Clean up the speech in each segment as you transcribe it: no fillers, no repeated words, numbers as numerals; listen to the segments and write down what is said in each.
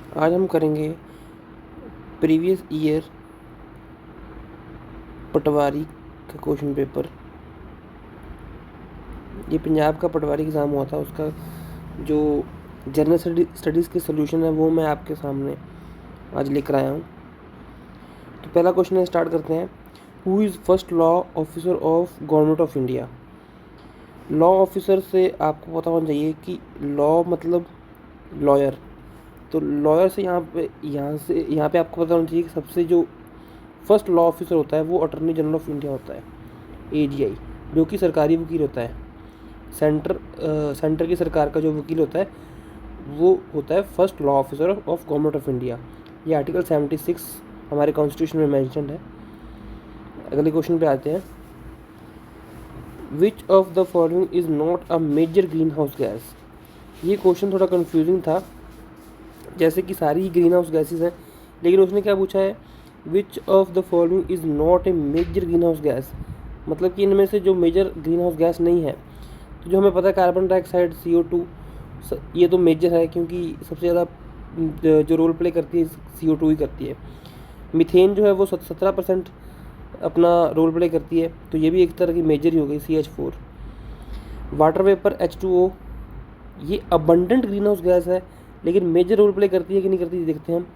आज हम करेंगे प्रीवियस ईयर पटवारी का क्वेश्चन पेपर। ये पंजाब का पटवारी एग्ज़ाम हुआ था, उसका जो जनरल स्टडीज़ के सॉल्यूशन है वो मैं आपके सामने आज लेकर आया हूँ। तो पहला क्वेश्चन स्टार्ट करते हैं। Who is first law officer of government of India? Law officer से आपको पता होना चाहिए कि लॉ मतलब लॉयर। तो लॉयर से यहाँ पे आपको पता होना चाहिए कि सबसे जो फर्स्ट लॉ ऑफिसर होता है वो अटॉर्नी जनरल ऑफ इंडिया होता है, AGI, जो कि सरकारी वकील होता है। सेंटर की सरकार का जो वकील होता है वो होता है first law officer of government of India. ये आर्टिकल 76 हमारे कॉन्स्टिट्यूशन में मेंशन्ड है। अगले क्वेश्चन पे आते हैं। Which of the following is not a major greenhouse gas? ये क्वेश्चन थोड़ा कन्फ्यूजिंग था, जैसे कि सारी ही ग्रीन हाउस गैसेज हैं, लेकिन उसने क्या पूछा है, which of the following is not a major greenhouse gas, मतलब कि इनमें से जो मेजर ग्रीन हाउस गैस नहीं है। तो जो हमें पता है कार्बन डाइऑक्साइड, CO2, ये तो मेजर है, क्योंकि सबसे ज़्यादा जो रोल प्ले करती है CO2 ही करती है। मीथेन जो है वो 17% अपना रोल प्ले करती है, तो ये भी एक तरह की मेजर ही हो गई, CH4। वाटर वेपर H2O, ये अबंडेंट ग्रीन हाउस गैस है, लेकिन मेजर रोल प्ले करती है कि नहीं करती देखते हैं हम।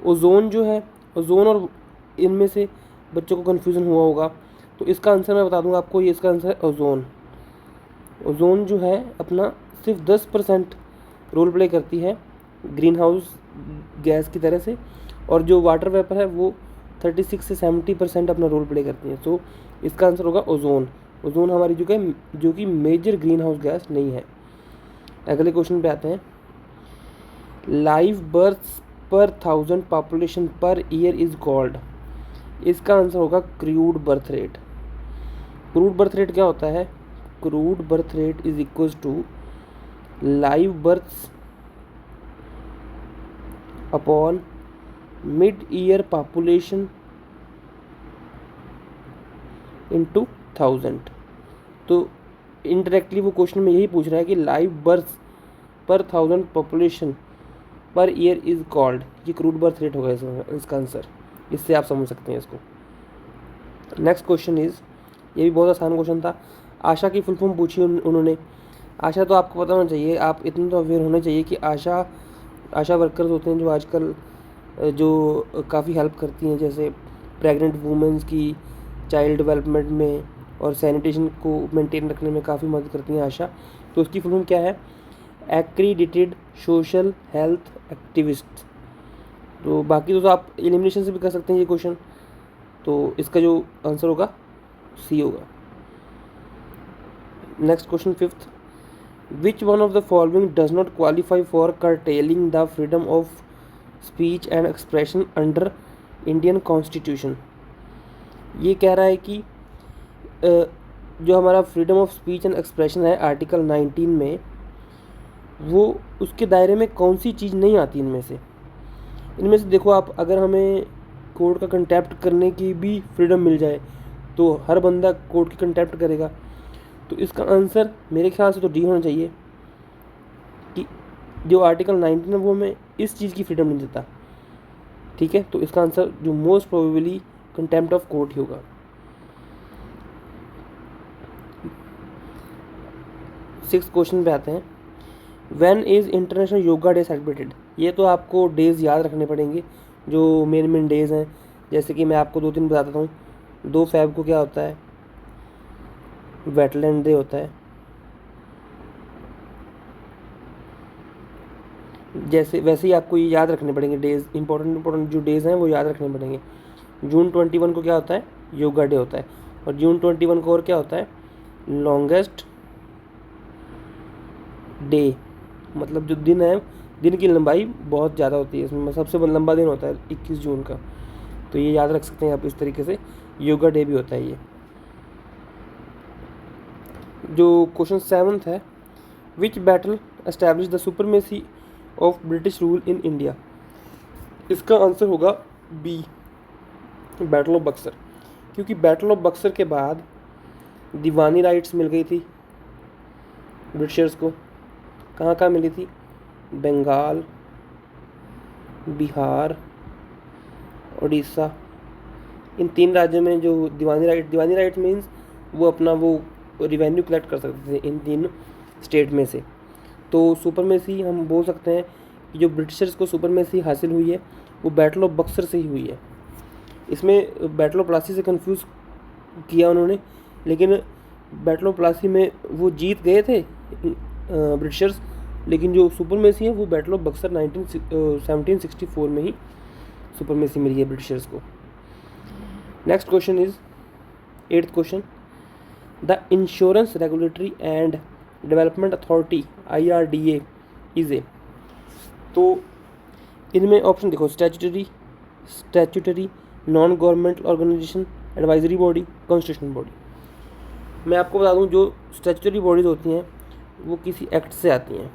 ओजोन जो है, ओजोन और इनमें से बच्चों को कन्फ्यूज़न हुआ होगा, तो इसका आंसर मैं बता दूंगा आपको, ये इसका आंसर है ओजोन। ओजोन जो है अपना सिर्फ 10% रोल प्ले करती है ग्रीन हाउस गैस की तरह से, और जो वाटर वेपर है वो 36 से 70% अपना रोल प्ले करती है। तो इसका आंसर होगा ओजोन। ओजोन हमारी जो कि मेजर ग्रीन हाउस गैस नहीं है। अगले क्वेश्चन पे आते हैं। लाइव बर्थ्स पर 1000 पॉपुलेशन पर ईयर इज कॉल्ड? इसका आंसर होगा crude birth rate. Crude birth rate क्या होता है? Crude birth rate is equal to live births upon mid year population into 1000। तो इनडायरेक्टली वो क्वेश्चन में यही पूछ रहा है कि लाइव बर्थ्स पर 1000 पॉपुलेशन पर ईयर इज कॉल्ड, ये क्रूड बर्थ रेट होगा इसका आंसर। इससे आप समझ सकते हैं इसको। नेक्स्ट क्वेश्चन इज, ये भी बहुत आसान क्वेश्चन था। आशा की फुल फॉर्म पूछी उन्होंने। आशा तो आपको पता होना चाहिए, आप इतने तो अवेयर होने चाहिए कि आशा वर्कर्स होते हैं जो आजकल जो काफ़ी हेल्प करती हैं, जैसे प्रेग्नेंट वुमेंस की चाइल्ड डेवलपमेंट में और सैनिटेशन को मेंटेन रखने में काफ़ी मदद करती हैं आशा। तो उसकी फुल फॉर्म क्या है? एक्रीडिटेड सोशल हेल्थ एक्टिविस्ट। तो बाकी तो आप एलिमिनेशन से भी कर सकते हैं ये क्वेश्चन। तो इसका जो आंसर होगा C होगा। Next question fifth. Which one of the following does not qualify for curtailing the freedom of speech and expression under Indian constitution? ये कह रहा है कि जो हमारा freedom of speech and expression है आर्टिकल 19 में, वो उसके दायरे में कौन सी चीज़ नहीं आती इनमें से देखो आप, अगर हमें कोर्ट का कंटेप्ट करने की भी फ्रीडम मिल जाए तो हर बंदा कोर्ट की कंटेप्ट करेगा। तो इसका आंसर मेरे ख्याल से तो D होना चाहिए, कि जो आर्टिकल 19 है वो हमें इस चीज़ की फ्रीडम नहीं देता। ठीक है, तो इसका आंसर जो most probably contempt of court ही होगा। 6th क्वेश्चन पे आते हैं। When is International Yoga Day celebrated? ये तो आपको डेज़ याद रखने पड़ेंगे, जो मेन डेज़ हैं। जैसे कि मैं आपको 2-3 बता देता हूँ। 2 फ़ेब को क्या होता है? वेटलैंड डे होता है। वैसे ही आपको ये याद रखने पड़ेंगे डेज़, इंपॉर्टेंट जो डेज़ हैं वो याद रखने पड़ेंगे। जून 21 को क्या होता है? योगा डे होता है। और जून 21 को और क्या होता है? लॉन्गेस्ट डे, मतलब जो दिन है, दिन की लंबाई बहुत ज़्यादा होती है, इसमें सबसे लंबा दिन होता है 21 जून का। तो ये याद रख सकते हैं आप इस तरीके से, योगा डे भी होता है ये। जो क्वेश्चन 7th है, विच battle establish the supremacy of British rule in India? इसका आंसर होगा B, बैटल ऑफ बक्सर। क्योंकि बैटल ऑफ बक्सर के बाद दीवानी राइट्स मिल गई थी ब्रिटिशर्स को। कहाँ कहाँ मिली थी? बंगाल, बिहार, उड़ीसा, इन 3 राज्यों में जो दीवानी राइट मीन्स वो अपना वो रिवेन्यू कलेक्ट कर सकते थे इन 3 स्टेट में से। तो सुपरमेसी हम बोल सकते हैं कि जो ब्रिटिशर्स को सुपरमेसी हासिल हुई है वो बैटल ऑफ बक्सर से ही हुई है। इसमें बैटल ऑफ प्लासी से कंफ्यूज किया उन्होंने, लेकिन बैटल ऑफ प्लासी में वो जीत गए थे ब्रिटिशर्स, लेकिन जो सुपरमेसी है वो बैटल ऑफ बक्सर 1764 में ही सुपरमेसी मिली है ब्रिटिशर्स को। Next question is 8th question, the insurance regulatory and development authority IRDA is a. तो इनमें ऑप्शन देखो, statutory, non governmental organisation, advisory body, constitutional body. मैं आपको बता दूं जो स्टैट्यूटरी बॉडीज़ होती हैं वो किसी एक्ट से आती हैं।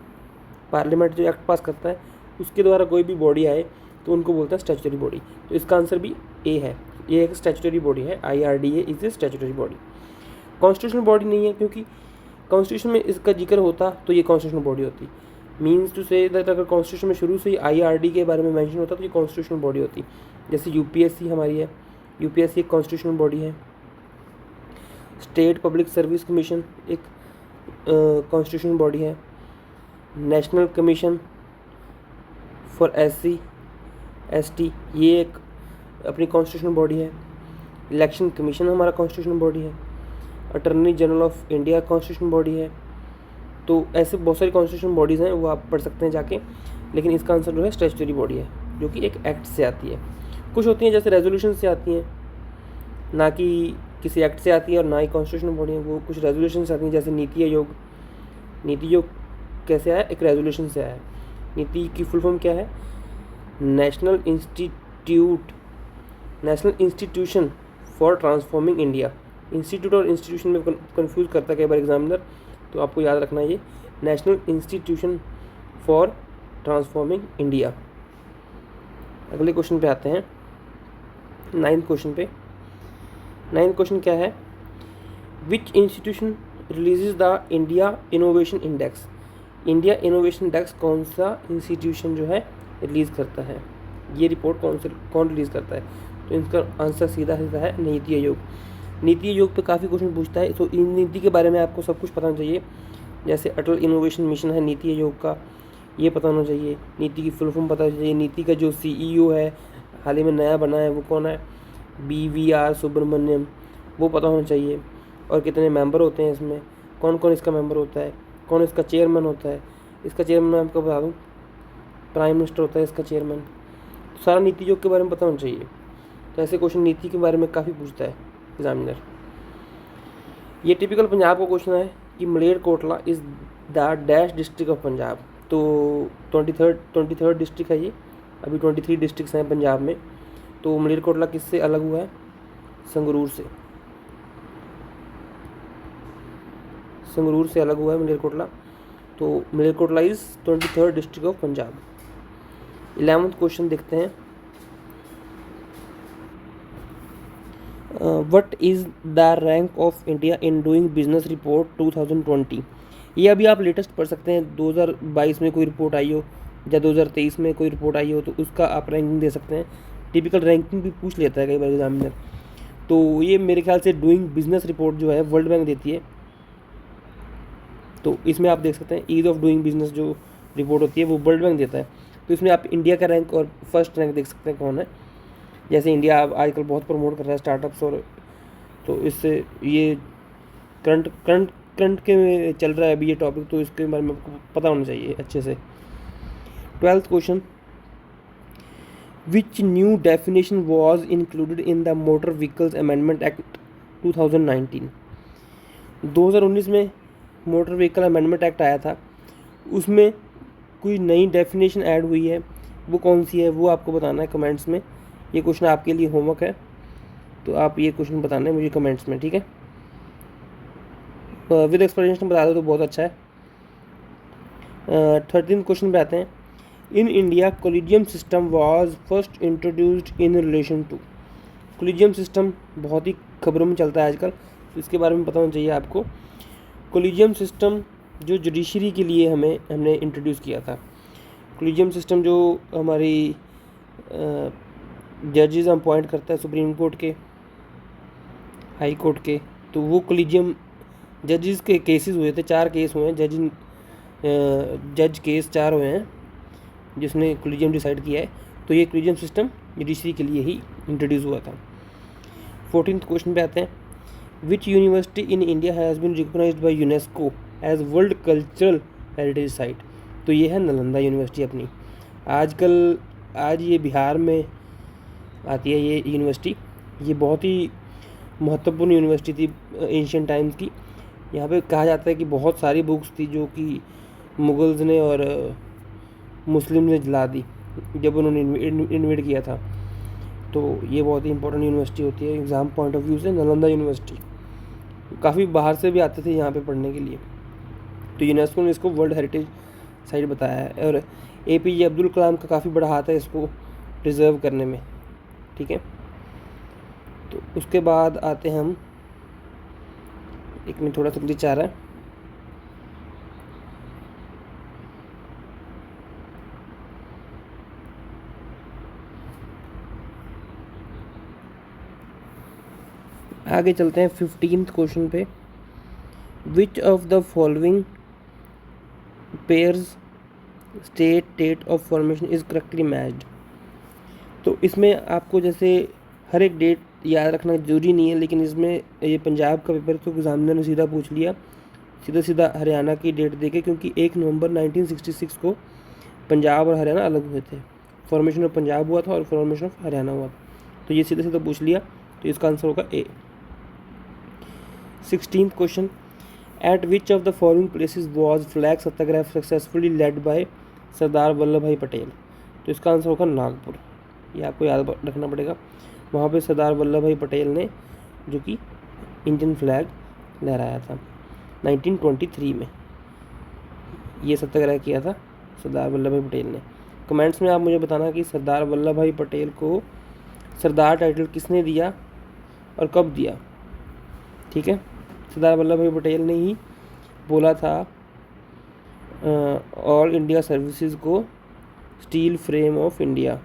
पार्लियामेंट जो एक्ट पास करता है उसके द्वारा कोई भी बॉडी आए तो उनको बोलता है स्टैट्यूटरी बॉडी। तो इसका आंसर भी ए है, ये एक स्टैट्यूटरी बॉडी है। IRDA is A statutory body. Constitutional body नहीं है, क्योंकि कॉन्स्टिट्यूशन में इसका जिक्र होता तो ये कॉन्स्टिट्यूशनल बॉडी होती। मीन्स टू से दैट अगर कॉन्स्टिट्यूशन में शुरू से ही IRD के बारे में मेंशन होता तो ये कॉन्स्टिट्यूशनल बॉडी होती। जैसे UPSC हमारी है, UPSC एक कॉन्स्टिट्यूशनल बॉडी है। स्टेट पब्लिक सर्विस कमीशन एक कॉन्स्टिट्यूशनल बॉडी है। National commission for SC ST ये एक अपनी कॉन्स्टिट्यूशनल बॉडी है। इलेक्शन कमीशन हमारा कॉन्स्टिट्यूशनल बॉडी है। Attorney general of India constitutional body है। तो ऐसे बहुत सारी कॉन्स्टिट्यूशनल बॉडीज़ हैं, वो आप पढ़ सकते हैं जाके, लेकिन इसका आंसर जो है स्टैट्यूटरी बॉडी है, जो कि एक एक्ट से आती है। कुछ होती हैं जैसे रेजोल्यूशन से आती हैं, ना कि किसी एक्ट से आती है, और ना ही कॉन्स्टिट्यूशनल बॉडी है, वो कुछ रेजोल्यूशन से आती हैं। जैसे नीति आयोग, नीति आयोग कैसे आया, एक रेजोल्यूशन से आया है। नीति की फुल फॉर्म क्या है, national institution for transforming India. Institute और इंस्टीट्यूशन में कंफ्यूज करता है कई बार एग्जामिनर, तो आपको याद रखना है ये national institution for transforming India. अगले क्वेश्चन पे आते हैं, 9th क्वेश्चन पे। 9th क्वेश्चन क्या है, विच institution releases the India innovation index. India innovation index कौन सा इंस्टीट्यूशन जो है रिलीज़ करता है, ये रिपोर्ट कौन रिलीज़ करता है। तो इसका आंसर सीधा सीधा है नीति आयोग। नीति आयोग पे काफ़ी क्वेश्चन पूछता है, तो इन नीति के बारे में आपको सब कुछ पता होना चाहिए। जैसे अटल इनोवेशन मिशन है नीति आयोग का, ये पता होना चाहिए। नीति की फुल फॉर्म पता होना चाहिए। नीति का जो CEO है, हाल ही में नया बना है, वो कौन है, BVR सुब्रमण्यम, वो पता होना चाहिए। और कितने मेंबर होते हैं इसमें, कौन कौन इसका मेंबर होता है, कौन इसका चेयरमैन होता है। इसका चेयरमैन मैं आपको बता दूँ, प्राइम मिनिस्टर होता है इसका चेयरमैन। तो सारा नीति आयोग के बारे में पता होना चाहिए। तो ऐसे क्वेश्चन नीति के बारे में काफ़ी पूछता है एग्जामिनर। ये टिपिकल पंजाब का क्वेश्चन है कि Malerkotla is the dash district of Punjab. तो 23rd डिस्ट्रिक्ट है ये, अभी 23 डिस्ट्रिक्ट्स हैं पंजाब में। तो मलेरकोटला किससे अलग हुआ है, संगरूर से। संगरूर से अलग हुआ है मलेरकोटला। तो Malerkotla is 23rd district of Punjab. 11th question देखते हैं, what is the rank of India in doing business report 2020। ये अभी आप लेटेस्ट पढ़ सकते हैं, 2022 में कोई रिपोर्ट आई हो या 2023 में कोई रिपोर्ट आई हो तो उसका आप रैंकिंग दे सकते हैं। टिपिकल रैंकिंग भी पूछ लेता है कई बार एग्जामिनर। तो ये मेरे ख्याल से डूइंग बिजनेस रिपोर्ट जो है वर्ल्ड बैंक देती है। तो इसमें आप देख सकते हैं ईज ऑफ डूइंग बिजनेस जो रिपोर्ट होती है वो वर्ल्ड बैंक देता है। तो इसमें आप इंडिया का रैंक और फर्स्ट रैंक देख सकते हैं कौन है। जैसे इंडिया आजकल बहुत प्रमोट कर रहा है स्टार्टअप्स, और तो इससे ये करंट के में चल रहा है अभी ये टॉपिक, तो इसके बारे में आपको पता होना चाहिए अच्छे से। 12th question, which new definition was included in the motor vehicles amendment act 2019। 2019 में मोटर व्हीकल अमेंडमेंट एक्ट आया था, उसमें कोई नई डेफिनेशन ऐड हुई है, वो कौन सी है वो आपको बताना है कमेंट्स में। ये क्वेश्चन आपके लिए होमवर्क है, तो आप ये क्वेश्चन बताना है मुझे कमेंट्स में, ठीक है। विद एक्सप्लेनेशन बता दो तो बहुत अच्छा है। 13th क्वेश्चन पे आते हैं, in India collegium system was first introduced in relation to. Collegium system बहुत ही खबरों में चलता है आजकल, तो इसके बारे में पता होना चाहिए आपको। कोलिजियम सिस्टम जो जुडिशरी के लिए हमने इंट्रोड्यूस किया था। कोलिजियम सिस्टम जो हमारी जजेस अपॉइंट करता है सुप्रीम कोर्ट के, हाई कोर्ट के। तो वो कोलिजियम जजेस के केसेस हुए थे, 4 केस हुए हैं, जज केस 4 हुए हैं जिसने कोलिजियम डिसाइड किया है। तो ये कोलिजियम सिस्टम जुडिशरी के लिए ही इंट्रोड्यूस हुआ था। 14th क्वेश्चन पे आते हैं, which university in India has been recognised by UNESCO as world cultural heritage site. तो ये है नालंदा यूनिवर्सिटी अपनी। आज ये बिहार में आती है ये यूनिवर्सिटी। ये बहुत ही महत्वपूर्ण यूनिवर्सिटी थी एंशियंट टाइम्स की। यहाँ पे कहा जाता है कि बहुत सारी बुक्स थी जो कि मुगल्स ने और मुस्लिम ने जला दी जब उन्होंने इन्वेड किया था। तो ये बहुत ही इंपॉर्टेंट यूनिवर्सिटी होती है एग्ज़ाम पॉइंट ऑफ व्यू से। नालंदा यूनिवर्सिटी काफ़ी बाहर से भी आते थे यहाँ पे पढ़ने के लिए। तो यूनेस्को ने इसको वर्ल्ड हेरिटेज साइट बताया है और APJ अब्दुल कलाम का काफ़ी बड़ा हाथ है इसको प्रिजर्व करने में। ठीक है, तो उसके बाद आते हैं हम, एक मिनट थोड़ा सा ग्लिच आ रहा है। आगे चलते हैं 15th क्वेश्चन पे, which of the following pairs state date of formation is correctly matched. तो इसमें आपको जैसे हर एक डेट याद रखना जरूरी नहीं है, लेकिन इसमें ये पंजाब का पेपर तो एग्जामिनर ने सीधा पूछ लिया, सीधा हरियाणा की डेट देके, क्योंकि 1 नवंबर 1966 को पंजाब और हरियाणा अलग हुए थे। फॉर्मेशन ऑफ पंजाब हुआ था और फॉर्मेशन ऑफ हरियाणा हुआ था। तो ये सीधा पूछ लिया, तो इसका आंसर होगा A। 16th question, at which of the following places was flag Satyagraha successfully led by Sardar Vallabhbhai Patel. तो इसका आंसर होगा नागपुर। ये आपको याद रखना पड़ेगा। वहाँ पे सरदार वल्लभ भाई पटेल ने जो कि इंडियन फ्लैग लहराया था 1923 में, ये सत्याग्रह किया था सरदार वल्लभ भाई पटेल ने। कमेंट्स में आप मुझे बताना कि सरदार वल्लभ भाई पटेल को सरदार टाइटल किसने दिया और कब दिया। ठीक है, सरदार वल्लभ भाई पटेल ने ही बोला था ऑल इंडिया सर्विसेज को steel frame of India,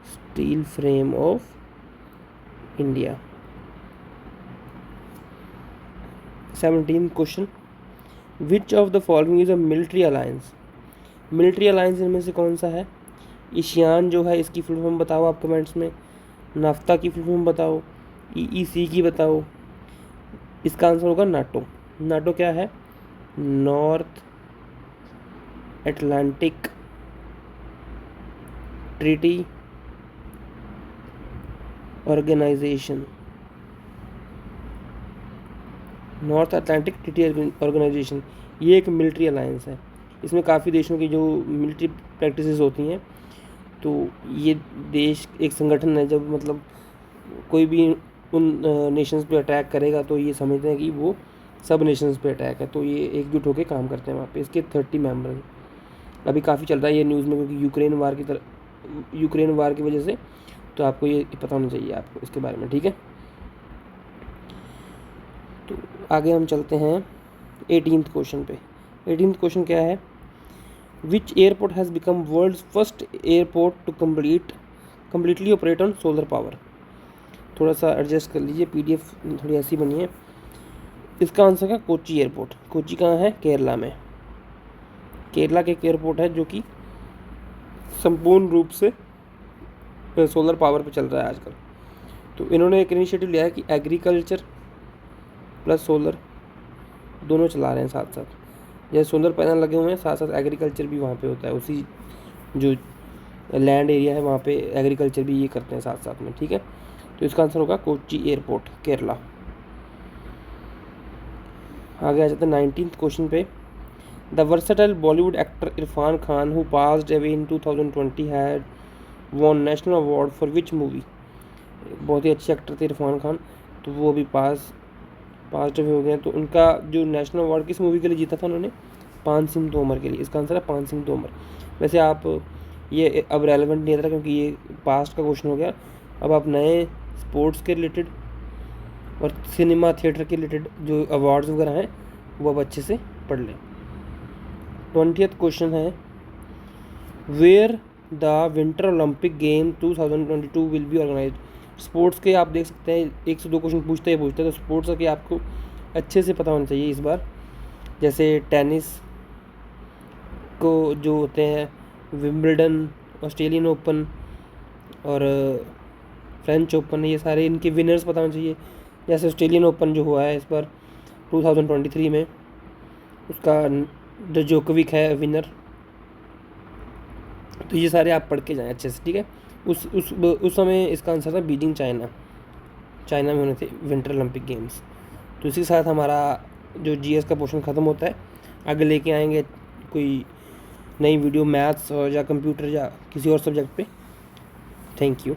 steel frame of India. 17th question, which of the following is a military alliance. Military alliance इनमें से कौन सा है। ईशियान जो है इसकी फुल फॉर्म बताओ आप कमेंट्स में, नाफ्ता की फुल फॉर्म बताओ, EEC की बताओ। इसका आंसर होगा नाटो। नाटो क्या है, North Atlantic Treaty Organisation, North Atlantic Treaty Organisation. ये एक मिलिट्री अलायंस है। इसमें काफ़ी देशों की जो मिलिट्री प्रैक्टिसेस होती हैं। तो ये देश एक संगठन है, जब मतलब कोई भी उन नेशंस पे अटैक करेगा तो ये समझते हैं कि वो सब नेशंस पे अटैक है, तो ये एकजुट होकर काम करते हैं वहाँ पे। इसके 30 मेंबर हैं। अभी काफ़ी चल रहा है ये न्यूज़ में, क्योंकि यूक्रेन वार की वजह से। तो आपको ये पता होना चाहिए आपको इसके बारे में। ठीक है, तो आगे हम चलते हैं 18th क्वेश्चन पे। 18th क्वेश्चन क्या है, which airport has become world's first airport to completely operate on solar power. थोड़ा सा एडजस्ट कर लीजिए, PDF थोड़ी ऐसी बनी है। इसका आंसर है कोची एयरपोर्ट। कोची कहाँ है, केरला में। केरला के एक एयरपोर्ट है जो कि संपूर्ण रूप से सोलर पावर पे चल रहा है आजकल। तो इन्होंने एक इनिशिएटिव लिया है कि एग्रीकल्चर प्लस सोलर दोनों चला रहे हैं साथ साथ। जैसे सोलर पैनल लगे हुए हैं, साथ साथ एग्रीकल्चर भी वहाँ पे होता है। उसी जो लैंड एरिया है वहाँ पे एग्रीकल्चर भी ये करते हैं साथ साथ में। ठीक है, तो इसका आंसर होगा कोची एयरपोर्ट, केरला। आगे आ जाते हैं 19th क्वेश्चन पे। The versatile Bollywood actor Irrfan Khan who passed away in 2020 had won national award for which movie. बहुत ही अच्छे एक्टर थे इरफान खान, तो वो अभी पास्ड अवे हो गए हैं। तो उनका जो नेशनल अवार्ड किस मूवी के लिए जीता था उन्होंने, पान सिंह तोमर के लिए। इसका आंसर है पान सिंह तोमर। वैसे आप ये अब रेलेवेंट नहीं रहता क्योंकि ये पास्ट का क्वेश्चन हो गया। अब आप नए स्पोर्ट्स के रिलेटेड और सिनेमा थिएटर के रिलेटेड जो अवार्ड्स वगैरह हैं वो अब अच्छे से पढ़ लें। 20th क्वेश्चन है, where the Winter Olympic game 2022 will be organise. Sports के आप देख सकते हैं 1 से 2 क्वेश्चन पूछते हैं तो स्पोर्ट्स के आपको अच्छे से पता होना चाहिए इस बार। जैसे टेनिस को जो होते हैं विंबलडन, ऑस्ट्रेलियन ओपन और फ्रेंच ओपन, ये सारे इनके विनर्स पता होने चाहिए। जैसे ऑस्ट्रेलियन ओपन जो हुआ है इस बार 2023 में, उसका जो जोकोविक है विनर। तो ये सारे आप पढ़ के जाएँ अच्छे से, ठीक है। उस समय इसका आंसर था बीजिंग, चाइना में होने थे विंटर ओलंपिक गेम्स। तो इसी के साथ हमारा जो जीएस का पोर्शन ख़त्म होता है। आगे लेके आएंगे कोई नई वीडियो मैथ्स और या कंप्यूटर या किसी और सब्जेक्ट पे। Thank you.